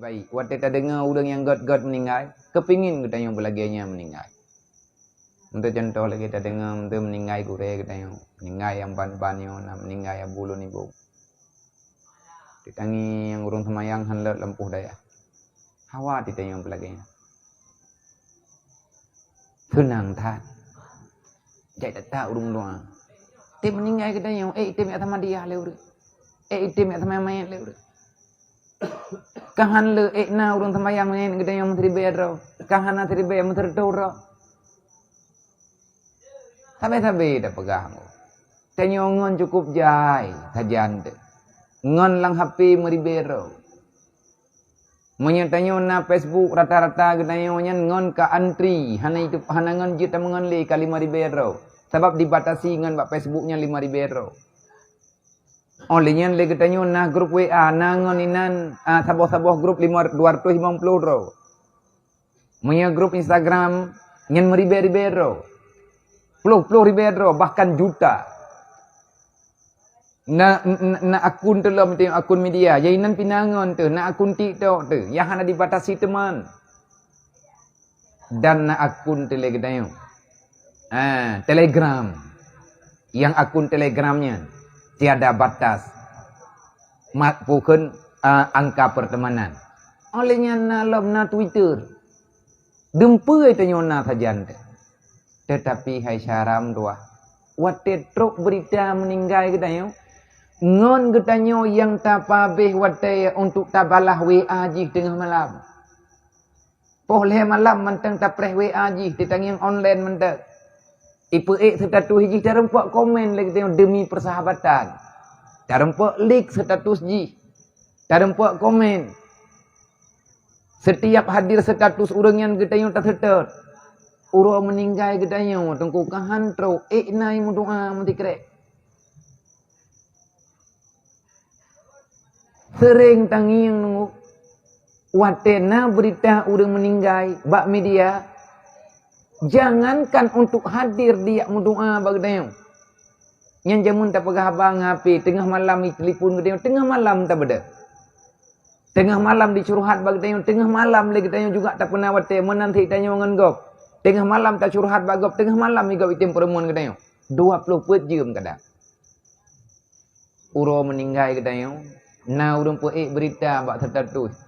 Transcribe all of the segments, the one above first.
baik. Waktu kita dengar orang yang god-god meninggal, kepingin kita yang belagainya meninggal. Untuk contoh lagi kita dengar untuk meninggal kure kita yang meninggal yang ban-banyo, nak meninggal yang bulu ni bu. Ditangi yang urung semayang hendak lempuh daya. Hawa kita yang belagainya. Tenang tak. Jadi tak urung doa. Tim meninggal kita yang tim yang sama dia lewat. Tim yang sama main lewat. Kahan le na urang tamayang main kita yang menteri bayar. Kahan na menteri bayar menteri tau. Tabe-tabe dah pegang. Tanyo ngon cukup jai sajan te. Ngon lang HP meri bero. Munya tanyo na Facebook rata-rata kita yang ngon ka antri. Hana itu hana ngon kita mengon le kali meri bero. Sebab dibatasi ngon bak Facebooknya 5.000 bero. Olehnya le kita na grup WA na ngon inan sabah-sabah grup 250 ro. Munya grup Instagram nyen meri ro. Puluh ribu bahkan juta. Na akun tu lah macam akun media. Jainan pinangon tu, na akun TikTok tu, yang hana dibatasi teman. Dan na akun tu lagi tanya. Telegram. Yang akun Telegramnya tiada batas. Bukan angka pertemanan. Olehnya na lom na Twitter. Dempu itu nyona saja. Tetapi hai syaram dua. Wate truk berita meninggal kita yo. Ngon kita yo yang tapabeh wate untuk tabalah WA jih tengah malam. Boleh malam mentang tapreh WA jih ditang yang online mentang. Ipu status jih tarempak komen lagi kita demi persahabatan. Tarempak like status jih. Tarempak komen. Setiap hadir status orang yang kita yo tak seter. Uro meninggal kita nyo tengku kahan tro nai mu doa mesti krek. Sering tangi yang nunggu watena berita orang meninggal bak media jangankan untuk hadir dia mu doa bag dayo. Yang jamun tak pegah abang ngapi tengah malam telefon kita tengah malam tak beda. Tengah malam dicurhat bag dayo tengah malam lagi kita juga tak pernah wate menanti tanya ngengop. Tengah malam tak curhat bagop, tengah malam igap itim perempuan kita yo. 20 jam kadang. Uro meninggal kita yo. Na urang poek berita bak tertulis.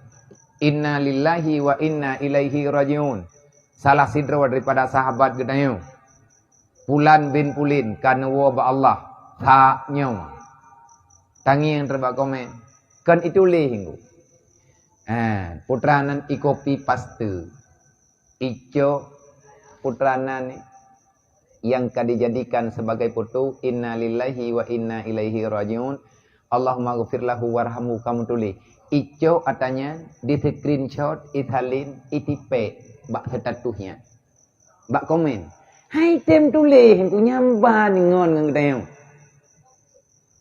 Inna lillahi wa inna ilaihi rajiun. Salah sidra daripada sahabat kita yo. Pulan bin Pulin kanwa ba Allah. Tak nyo. Tangi yang terbak komen. Kan itu leh hinggu. Putranan ikopi paste. Ico putrana ni yang dijadikan sebagai foto inna lillahi wa inna ilaihi rajiun. Allahumma ghfir lahu warhamhu kamu tulis. Ico atanya di screenshot italin itipe bak statusnya. Bak komen. Hai tem tulis ku nyamban ngon ngang tayong.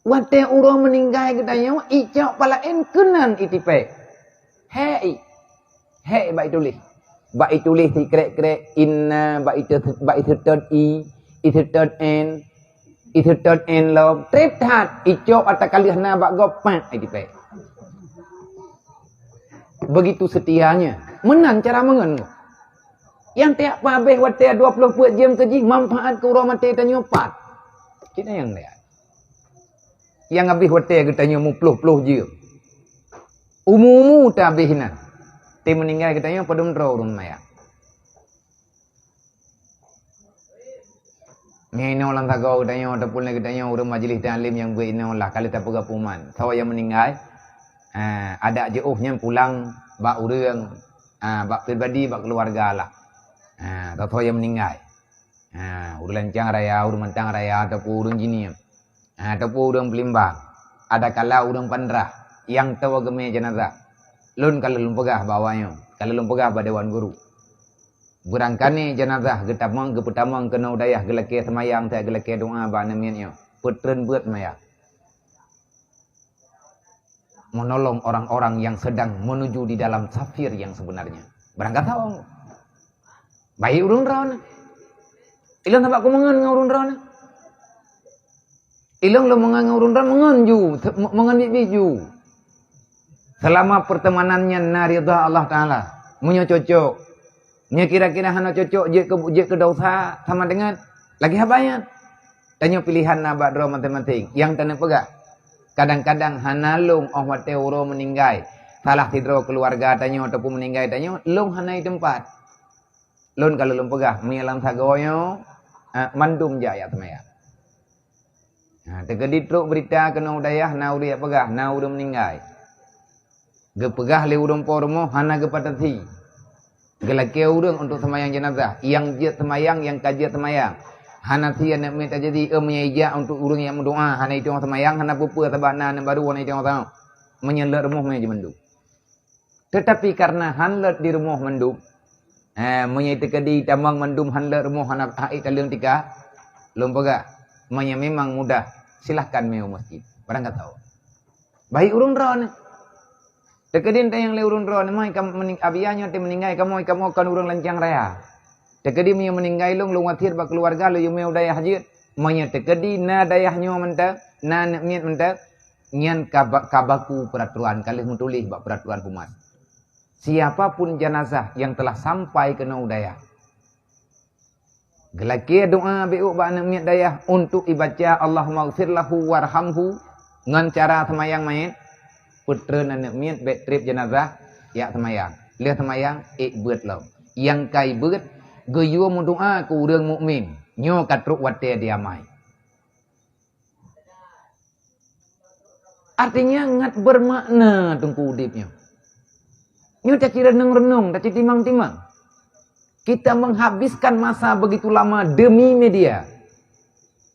Wate uro meninggal kita yo ico palaen kenan itipe. Hei. Hei bak tulis. Bak itulis si krek-krek inna bak itu third itu third n lo trip that ico atau kali hana bak gopak idipe. Begitu setianya menan cara mengen. Yang tiap pabeh wate 20 jam keji manfaat ke urang mate tanyo pat. Kita yang lihat. Yang habis wate kita nyo 10 jam. Umumu ta habisna. Tim meninggal kita yang padum draw urun maya. Ngeno lang tagaw kita yang ada pulnya kita yang urun majlis ta'lim yang berino lah kali tak pegapuman. Tahu yang meninggal ada jauhnya pulang bak urang bak pribadi bak keluarga lah. Tahu yang meninggal. Urun lancang raya, urun mantang raya ataupun urun jini. Ataupun urun pelimbang. Ada kala urun pandrah yang tahu geme jenazah. Lun kalau lun pegah bawanya, kalau lun pegah pada dewan guru. Berangkani jenazah getamang geputamang kena udayah gelake semayang tak gelake doa ba namiannya. Putren buat maya. Menolong orang-orang yang sedang menuju di dalam safir yang sebenarnya. Berangkat tahu. Baik urun rawana. Ilang tambah ku mengan ngurun rawana. Ilang lo mengan ngurun rawana mengan ju, mengan biju. Selama pertemanannya na ridha Allah Ta'ala. Munyo cocok. Munyo kira-kira hana cocok je ke dosa sama dengan lagi habayan. Tanya pilihan na badro matematik. Yang tanah pegah. Kadang-kadang hana long wate uro meninggai. Salah tidro keluarga tanya ataupun meninggai tanya. Long hana tempat. Long kalau long pegah. Menyalam sagoyo. Mandum jaya temaya. Tegedi truk berita kena udayah. Na udah pegah. Na udah meninggai. Gepegah le urang pormo hana gepatati. Gelake urang untuk semayang jenazah. Yang jiat semayang, yang kajiat semayang. Hana sia nak minta jadi menyeja untuk urang yang mendoa. Hana itu orang semayang, hana pupa tabana nan baru hana itu orang tahu. Menyelat rumah meja mendung. Tetapi karena hanlat di rumah mendung, menyai kedi tamang mendung hanlat rumah hana hai talung tika. Lompaga. Memang mudah. Silahkan meu masjid. Barang tak tahu. Baik urang ron. Tekadin tayang le urun ron mai kam mening abianya te meninggai kamu kan urun lancang raya. Tekadi punya meninggai long watir ba keluarga lo yume udaya hajit. Manya tekadi na dayahnya menta na miet menta nyan kabaku peraturan kalih mutulih ba peraturan humas. Siapapun jenazah yang telah sampai ke udaya. Gelaki doa beuk ba miet dayah untuk ibaca Allahumma ighfir lahu warhamhu ngan cara semayang mayit. Putra anak miat bet trip jenazah ya semayang. Lihat semayang beut lo. Yang kai beut geyu mendoa ku urang mukmin. Nyo katruk wate dia mai. Artinya ngat bermakna tungku udipnya. Nyo tak kira renung, tak timang-timang. Kita menghabiskan masa begitu lama demi media.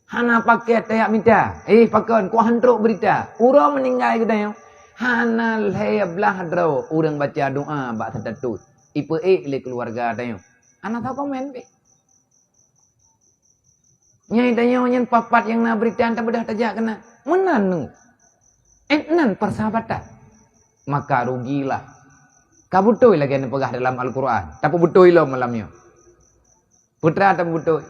Hana pakai tayak minta. Pakai ku hantruk berita. Urang meninggal kedai. Hana leh belah draw urang baca doa bak tertatut. Ipe le keluarga tayo. Ana tahu komen be. Nyai tayo nyen papat yang na berita anta bedah tajak kena. Menanu. Enan persahabatan. Maka rugilah. Kabutoi lagi ane pegah dalam Al-Quran. Tapi butoi lo malamnya. Putra tak butoi.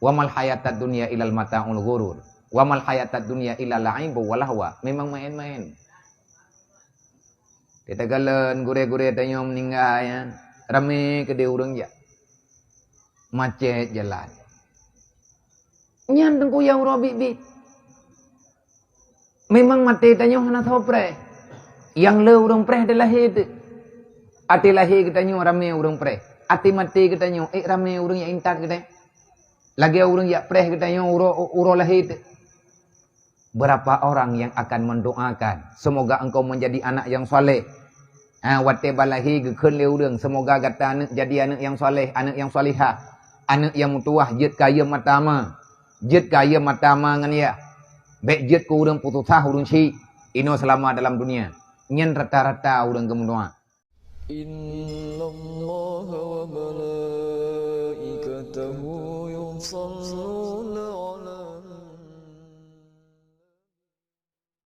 Wa mal hayatad dunya ilal mata'ul ghurur. Wa mal hayatad dunya ilal la'ib wa lahwa. Memang main-main. Kita galan gure-gure tanya meninggal ya. Rame ke dia urang ya. Macet jalan. Nyan tengku yang robi. Memang mati tanya hana tahu pre. Yang le urang pre adalah itu. Ati lahir kita nyo rame urang pre. Ati mati kita nyo rame urang ya intat kita. Lagi urang ya pre kita nyo uro lahir itu. Berapa orang yang akan mendoakan semoga engkau menjadi anak yang soleh. Wate balahi gekun le urang semoga kata anak jadi anak yang soleh, anak yang solihah, anak yang mutuah jet kaya matama. Jet kaya matama ngan ya. Bek jet ku urang putusah urang si ino selama dalam dunia. Nyen rata-rata urang kemundoa. Innallaha wa malaikatahu yusalluna